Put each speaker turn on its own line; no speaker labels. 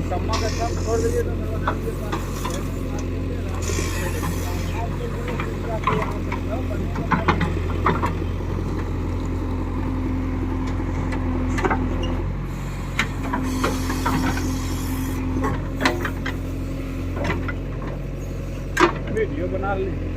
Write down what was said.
सम्मा का सब छोड़ दीजिए तो मेरा नाम के पास वीडियो बना ली।